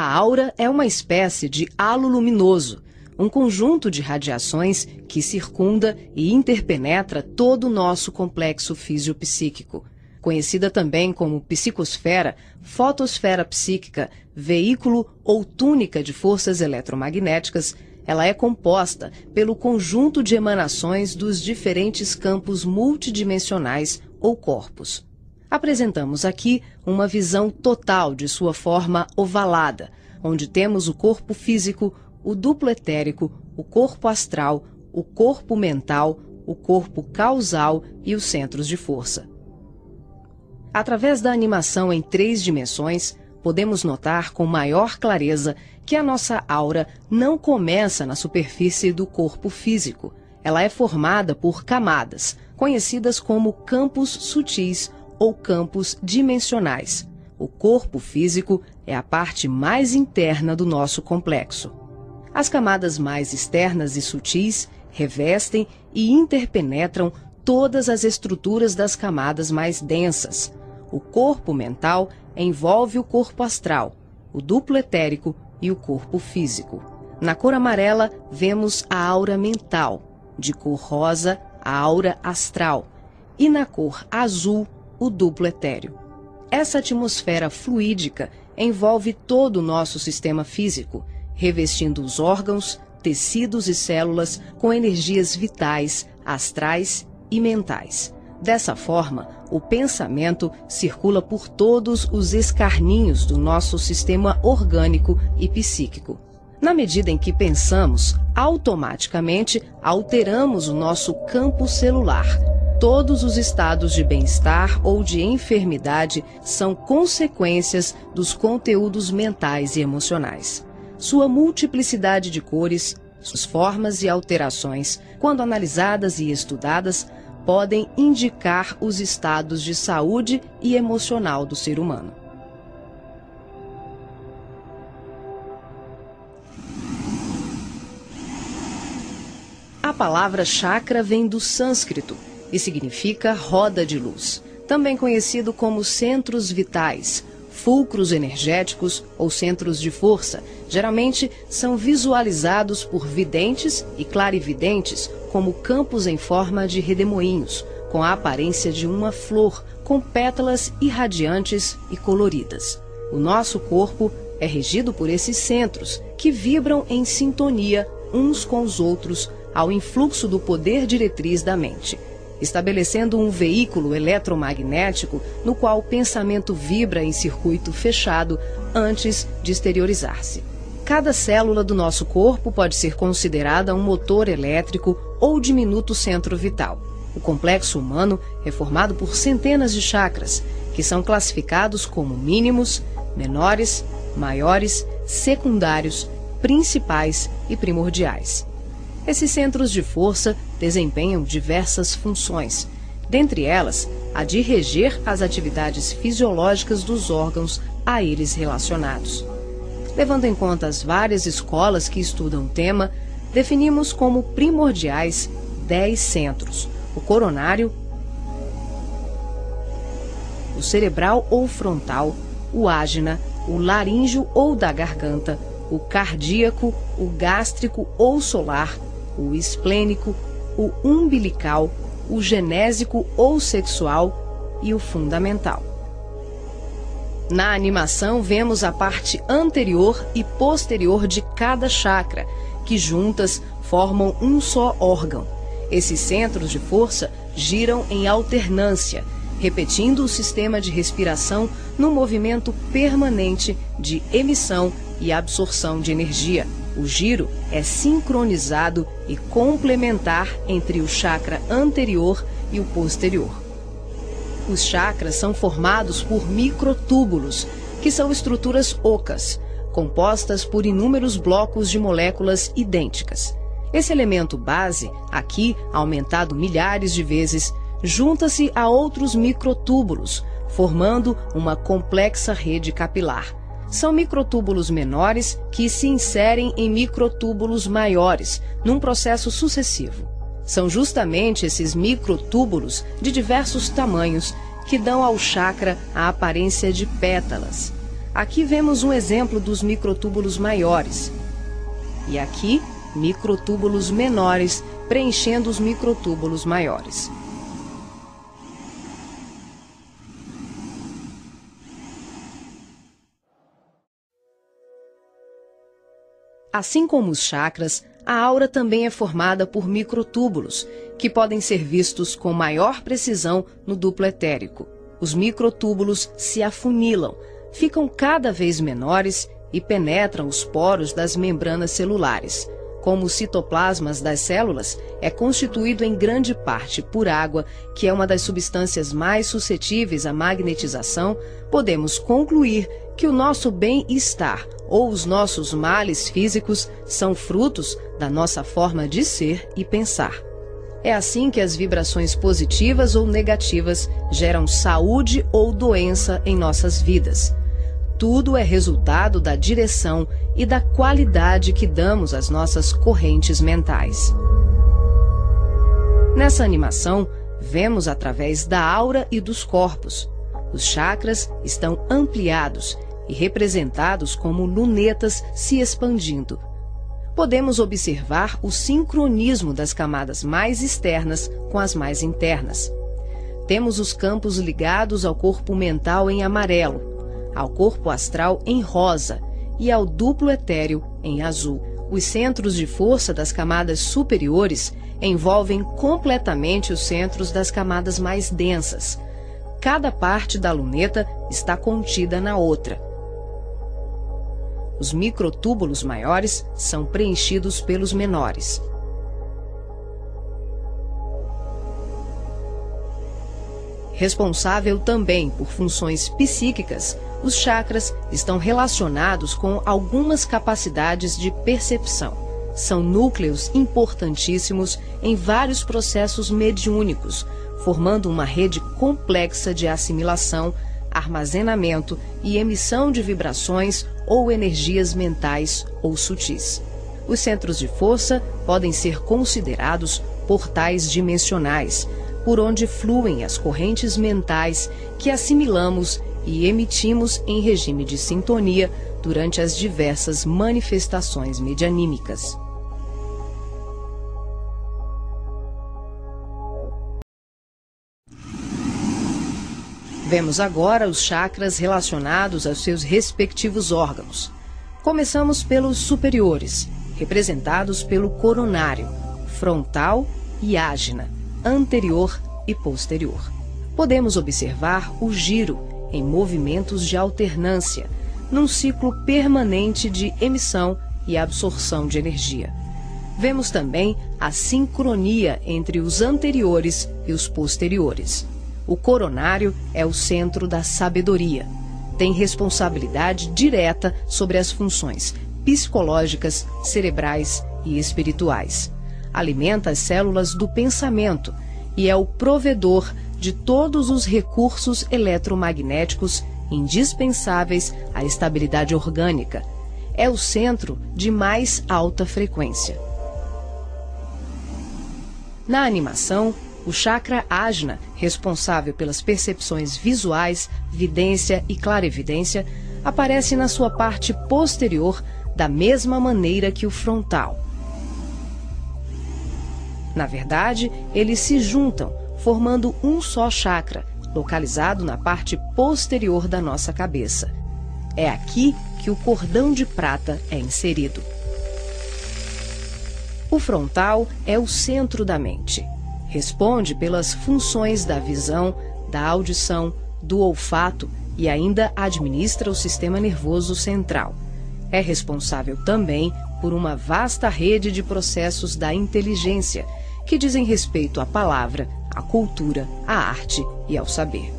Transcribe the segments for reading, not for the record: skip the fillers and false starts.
A aura é uma espécie de halo luminoso, um conjunto de radiações que circunda e interpenetra todo o nosso complexo fisiopsíquico. Conhecida também como psicosfera, fotosfera psíquica, veículo ou túnica de forças eletromagnéticas, ela é composta pelo conjunto de emanações dos diferentes campos multidimensionais ou corpos. Apresentamos aqui uma visão total de sua forma ovalada, onde temos o corpo físico, o duplo etérico, o corpo astral, o corpo mental, o corpo causal e os centros de força. Através da animação em 3 dimensões, podemos notar com maior clareza que a nossa aura não começa na superfície do corpo físico. Ela é formada por camadas, conhecidas como campos sutis ou campos dimensionais. O corpo físico é a parte mais interna do nosso complexo. As camadas mais externas e sutis revestem e interpenetram todas as estruturas das camadas mais densas. O corpo mental envolve o corpo astral, o duplo etérico e o corpo físico. Na cor amarela, vemos a aura mental, de cor rosa, a aura astral, e na cor azul, o duplo etéreo. Essa atmosfera fluídica envolve todo o nosso sistema físico, revestindo os órgãos, tecidos e células com energias vitais, astrais e mentais. Dessa forma, o pensamento circula por todos os escarninhos do nosso sistema orgânico e psíquico. Na medida em que pensamos, automaticamente alteramos o nosso campo celular. Todos os estados de bem-estar ou de enfermidade são consequências dos conteúdos mentais e emocionais. Sua multiplicidade de cores, suas formas e alterações, quando analisadas e estudadas, podem indicar os estados de saúde e emocional do ser humano. A palavra chakra vem do sânscrito e significa roda de luz, também conhecido como centros vitais, fulcros energéticos ou centros de força. Geralmente são visualizados por videntes e clarividentes como campos em forma de redemoinhos, com a aparência de uma flor, com pétalas irradiantes e coloridas. O nosso corpo é regido por esses centros, que vibram em sintonia uns com os outros ao influxo do poder diretriz da mente, estabelecendo um veículo eletromagnético no qual o pensamento vibra em circuito fechado antes de exteriorizar-se. Cada célula do nosso corpo pode ser considerada um motor elétrico ou diminuto centro vital. O complexo humano é formado por centenas de chakras, que são classificados como mínimos, menores, maiores, secundários, principais e primordiais. Esses centros de força desempenham diversas funções, dentre elas a de reger as atividades fisiológicas dos órgãos a eles relacionados. Levando em conta as várias escolas que estudam o tema, definimos como primordiais 10 centros: o coronário, o cerebral ou frontal, o ágina, o laríngeo ou da garganta, o cardíaco, o gástrico ou solar, o esplênico, o umbilical, o genésico ou sexual e o fundamental. Na animação, vemos a parte anterior e posterior de cada chakra, que juntas formam um só órgão. Esses centros de força giram em alternância, repetindo o sistema de respiração num movimento permanente de emissão e absorção de energia. O giro é sincronizado e complementar entre o chakra anterior e o posterior. Os chakras são formados por microtúbulos, que são estruturas ocas, compostas por inúmeros blocos de moléculas idênticas. Esse elemento base, aqui aumentado milhares de vezes, junta-se a outros microtúbulos, formando uma complexa rede capilar. São microtúbulos menores que se inserem em microtúbulos maiores, num processo sucessivo. São justamente esses microtúbulos de diversos tamanhos que dão ao chakra a aparência de pétalas. Aqui vemos um exemplo dos microtúbulos maiores. E aqui, microtúbulos menores preenchendo os microtúbulos maiores. Assim como os chakras, a aura também é formada por microtúbulos, que podem ser vistos com maior precisão no duplo etérico. Os microtúbulos se afunilam, ficam cada vez menores e penetram os poros das membranas celulares. Como os citoplasmas das células é constituído em grande parte por água, que é uma das substâncias mais suscetíveis à magnetização, podemos concluir que o nosso bem-estar ou os nossos males físicos são frutos da nossa forma de ser e pensar. É assim que as vibrações positivas ou negativas geram saúde ou doença em nossas vidas. Tudo é resultado da direção e da qualidade que damos às nossas correntes mentais. Nessa animação, vemos através da aura e dos corpos. Os chakras estão ampliados e representados como lunetas se expandindo. Podemos observar o sincronismo das camadas mais externas com as mais internas. Temos os campos ligados ao corpo mental em amarelo, ao corpo astral em rosa e ao duplo etéreo em azul. Os centros de força das camadas superiores envolvem completamente os centros das camadas mais densas. Cada parte da luneta está contida na outra. Os microtúbulos maiores são preenchidos pelos menores. Responsável também por funções psíquicas, os chakras estão relacionados com algumas capacidades de percepção. São núcleos importantíssimos em vários processos mediúnicos, formando uma rede complexa de assimilação, armazenamento e emissão de vibrações ou energias mentais ou sutis. Os centros de força podem ser considerados portais dimensionais, por onde fluem as correntes mentais que assimilamos e emitimos em regime de sintonia durante as diversas manifestações medianímicas. Vemos agora os chakras relacionados aos seus respectivos órgãos. Começamos pelos superiores, representados pelo coronário, frontal e ágina, anterior e posterior. Podemos observar o giro em movimentos de alternância, num ciclo permanente de emissão e absorção de energia. Vemos também a sincronia entre os anteriores e os posteriores. O coronário é o centro da sabedoria. Tem responsabilidade direta sobre as funções psicológicas, cerebrais e espirituais. Alimenta as células do pensamento e é o provedor de todos os recursos eletromagnéticos indispensáveis à estabilidade orgânica. É o centro de mais alta frequência. Na animação, o chakra ágina, responsável pelas percepções visuais, vidência e clarevidência, aparece na sua parte posterior da mesma maneira que o frontal. Na verdade, eles se juntam, formando um só chakra, localizado na parte posterior da nossa cabeça. É aqui que o cordão de prata é inserido. O frontal é o centro da mente. Responde pelas funções da visão, da audição, do olfato e ainda administra o sistema nervoso central. É responsável também por uma vasta rede de processos da inteligência, que dizem respeito à palavra, à cultura, à arte e ao saber.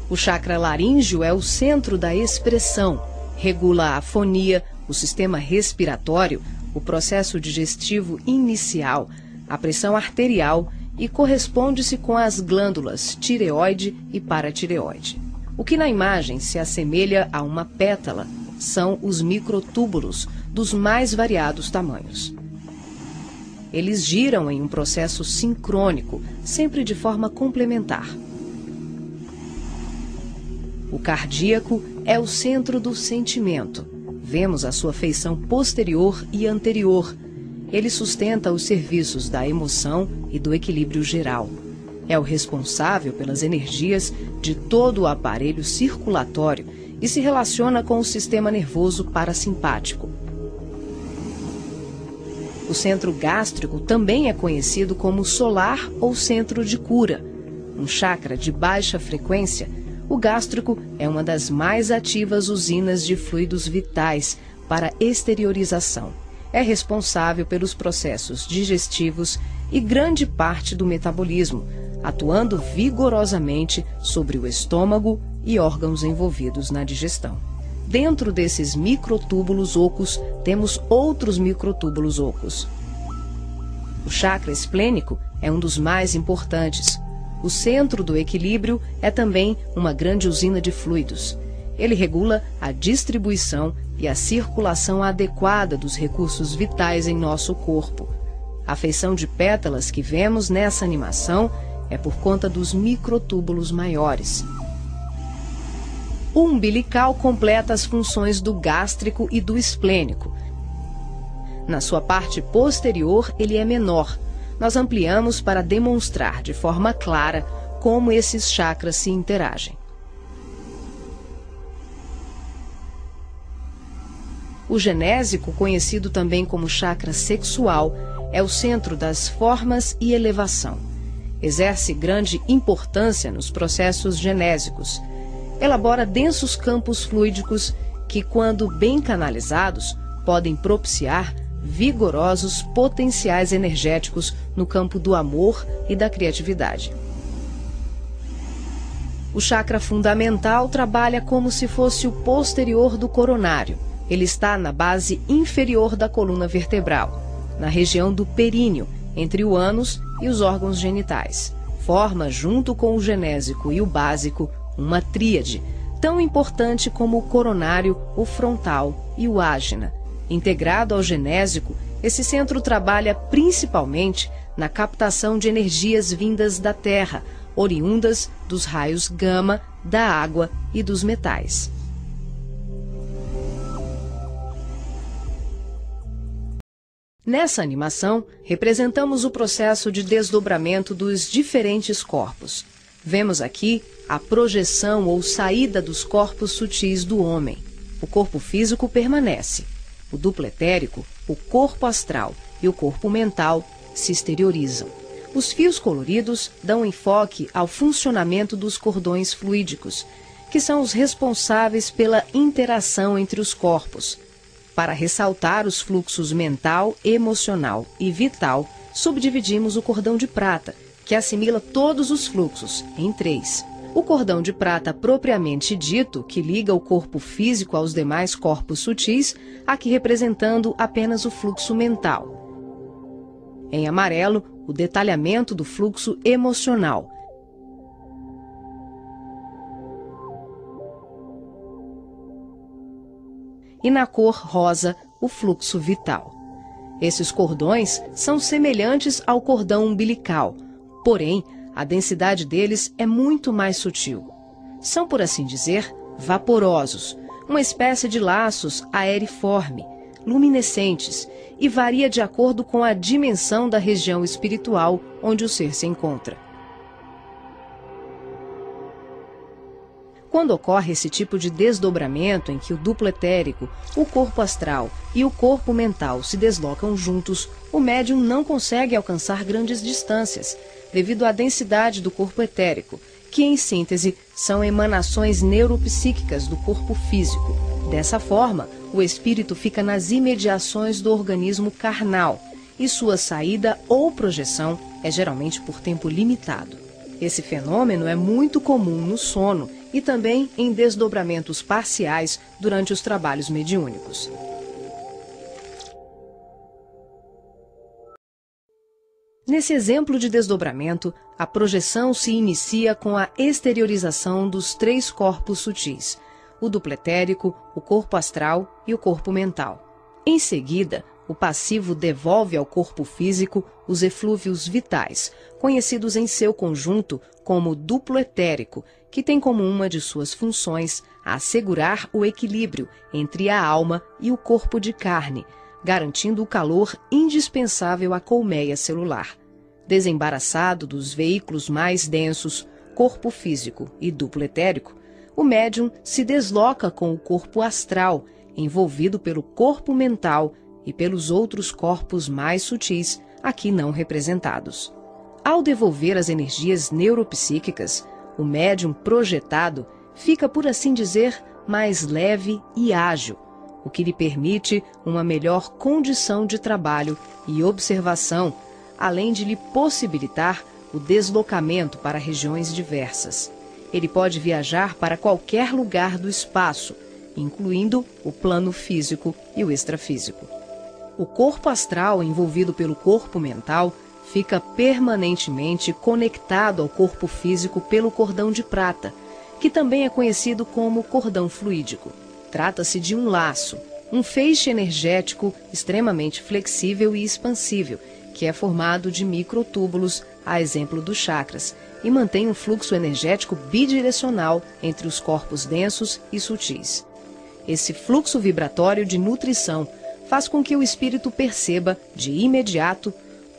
O chakra laríngeo é o centro da expressão, regula a fonia, o sistema respiratório, o processo digestivo inicial, a pressão arterial e corresponde-se com as glândulas tireoide e paratireoide. O que na imagem se assemelha a uma pétala são os microtúbulos dos mais variados tamanhos. Eles giram em um processo sincrônico, sempre de forma complementar. O cardíaco é o centro do sentimento. Vemos a sua feição posterior e anterior. Ele sustenta os serviços da emoção e do equilíbrio geral. É o responsável pelas energias de todo o aparelho circulatório e se relaciona com o sistema nervoso parasimpático. O centro gástrico também é conhecido como solar ou centro de cura. Um chakra de baixa frequência, o gástrico é uma das mais ativas usinas de fluidos vitais para exteriorização. É responsável pelos processos digestivos e grande parte do metabolismo, atuando vigorosamente sobre o estômago e órgãos envolvidos na digestão. Dentro desses microtúbulos ocos, temos outros microtúbulos ocos. O chakra esplênico é um dos mais importantes. O centro do equilíbrio é também uma grande usina de fluidos. Ele regula a distribuição e a circulação adequada dos recursos vitais em nosso corpo. A feição de pétalas que vemos nessa animação é por conta dos microtúbulos maiores. O umbilical completa as funções do gástrico e do esplênico. Na sua parte posterior, ele é menor. Nós ampliamos para demonstrar de forma clara como esses chakras se interagem. O genésico, conhecido também como chakra sexual, é o centro das formas e elevação. Exerce grande importância nos processos genésicos. Elabora densos campos fluídicos que, quando bem canalizados, podem propiciar vigorosos potenciais energéticos no campo do amor e da criatividade. O chakra fundamental trabalha como se fosse o posterior do coronário. Ele está na base inferior da coluna vertebral, na região do períneo, entre o ânus e os órgãos genitais. Forma, junto com o genésico e o básico, uma tríade, tão importante como o coronário, o frontal e o ágina. Integrado ao genésico, esse centro trabalha principalmente na captação de energias vindas da Terra, oriundas dos raios gama, da água e dos metais. Nessa animação, representamos o processo de desdobramento dos diferentes corpos. Vemos aqui a projeção ou saída dos corpos sutis do homem. O corpo físico permanece. O duplo etérico, o corpo astral e o corpo mental se exteriorizam. Os fios coloridos dão enfoque ao funcionamento dos cordões fluídicos, que são os responsáveis pela interação entre os corpos. Para ressaltar os fluxos mental, emocional e vital, subdividimos o cordão de prata, que assimila todos os fluxos, em 3. O cordão de prata propriamente dito, que liga o corpo físico aos demais corpos sutis, aqui representando apenas o fluxo mental. Em amarelo, o detalhamento do fluxo emocional. E na cor rosa, o fluxo vital. Esses cordões são semelhantes ao cordão umbilical, porém, a densidade deles é muito mais sutil. São, por assim dizer, vaporosos, uma espécie de laços aeriforme, luminescentes, e varia de acordo com a dimensão da região espiritual onde o ser se encontra. Quando ocorre esse tipo de desdobramento em que o duplo etérico, o corpo astral e o corpo mental se deslocam juntos, o médium não consegue alcançar grandes distâncias, devido à densidade do corpo etérico, que, em síntese, são emanações neuropsíquicas do corpo físico. Dessa forma, o espírito fica nas imediações do organismo carnal, e sua saída ou projeção é geralmente por tempo limitado. Esse fenômeno é muito comum no sono e também em desdobramentos parciais durante os trabalhos mediúnicos. Nesse exemplo de desdobramento, a projeção se inicia com a exteriorização dos 3 corpos sutis, o duplo etérico, o corpo astral e o corpo mental. Em seguida, o passivo devolve ao corpo físico os eflúvios vitais, conhecidos em seu conjunto como duplo etérico, que tem como uma de suas funções assegurar o equilíbrio entre a alma e o corpo de carne, garantindo o calor indispensável à colmeia celular. Desembaraçado dos veículos mais densos, corpo físico e duplo etérico, o médium se desloca com o corpo astral, envolvido pelo corpo mental e pelos outros corpos mais sutis, aqui não representados. Ao devolver as energias neuropsíquicas, o médium projetado fica, por assim dizer, mais leve e ágil, o que lhe permite uma melhor condição de trabalho e observação, além de lhe possibilitar o deslocamento para regiões diversas. Ele pode viajar para qualquer lugar do espaço, incluindo o plano físico e o extrafísico. O corpo astral, envolvido pelo corpo mental, fica permanentemente conectado ao corpo físico pelo cordão de prata, que também é conhecido como cordão fluídico. Trata-se de um laço, um feixe energético extremamente flexível e expansível, que é formado de microtúbulos, a exemplo dos chakras, e mantém um fluxo energético bidirecional entre os corpos densos e sutis. Esse fluxo vibratório de nutrição faz com que o espírito perceba, de imediato,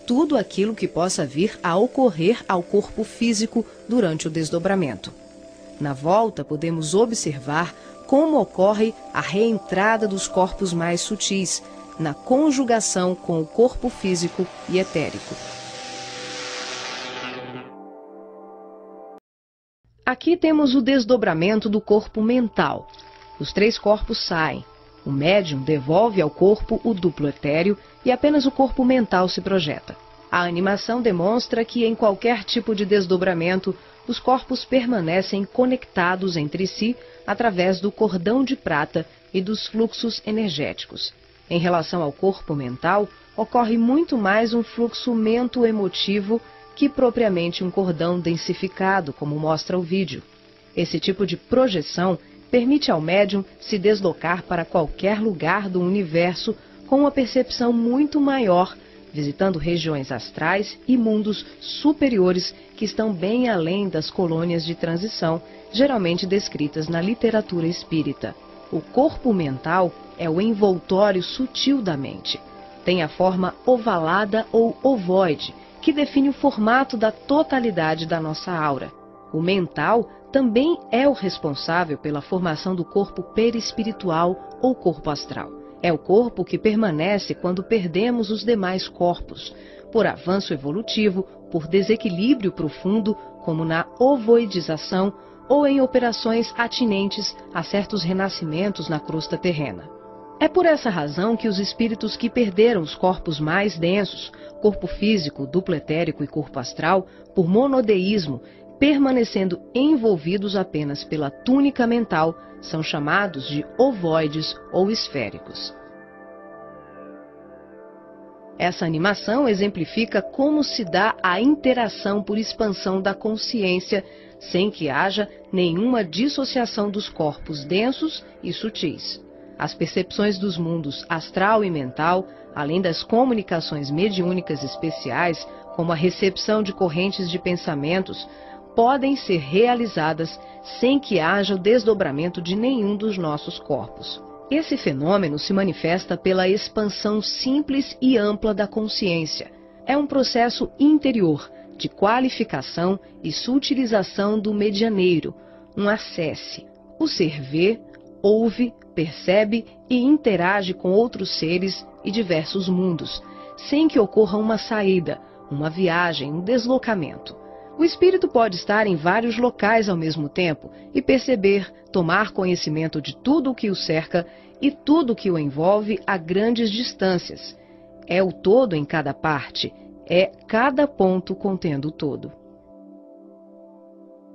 tudo aquilo que possa vir a ocorrer ao corpo físico durante o desdobramento. Na volta, podemos observar como ocorre a reentrada dos corpos mais sutis, na conjugação com o corpo físico e etérico. Aqui temos o desdobramento do corpo mental. Os 3 corpos saem. O médium devolve ao corpo o duplo etéreo e apenas o corpo mental se projeta. A animação demonstra que em qualquer tipo de desdobramento, os corpos permanecem conectados entre si através do cordão de prata e dos fluxos energéticos. Em relação ao corpo mental, ocorre muito mais um fluxo mento-emotivo que propriamente um cordão densificado, como mostra o vídeo. Esse tipo de projeção permite ao médium se deslocar para qualquer lugar do universo com uma percepção muito maior, visitando regiões astrais e mundos superiores que estão bem além das colônias de transição, geralmente descritas na literatura espírita. O corpo mental é o envoltório sutil da mente. Tem a forma ovalada ou ovoide, que define o formato da totalidade da nossa aura. O mental também é o responsável pela formação do corpo perispiritual ou corpo astral. É o corpo que permanece quando perdemos os demais corpos, por avanço evolutivo, por desequilíbrio profundo, como na ovoidização, ou em operações atinentes a certos renascimentos na crosta terrena. É por essa razão que os espíritos que perderam os corpos mais densos, corpo físico, duplo etérico e corpo astral, por monodeísmo, permanecendo envolvidos apenas pela túnica mental, são chamados de ovoides ou esféricos. Essa animação exemplifica como se dá a interação por expansão da consciência, sem que haja nenhuma dissociação dos corpos densos e sutis. As percepções dos mundos astral e mental, além das comunicações mediúnicas especiais, como a recepção de correntes de pensamentos, podem ser realizadas sem que haja o desdobramento de nenhum dos nossos corpos. Esse fenômeno se manifesta pela expansão simples e ampla da consciência. É um processo interior de qualificação e sutilização do medianeiro, um acesse. O ser vê, ouve, percebe e interage com outros seres e diversos mundos, sem que ocorra uma saída, uma viagem, um deslocamento. O espírito pode estar em vários locais ao mesmo tempo e perceber, tomar conhecimento de tudo o que o cerca e tudo o que o envolve a grandes distâncias. É o todo em cada parte, é cada ponto contendo o todo.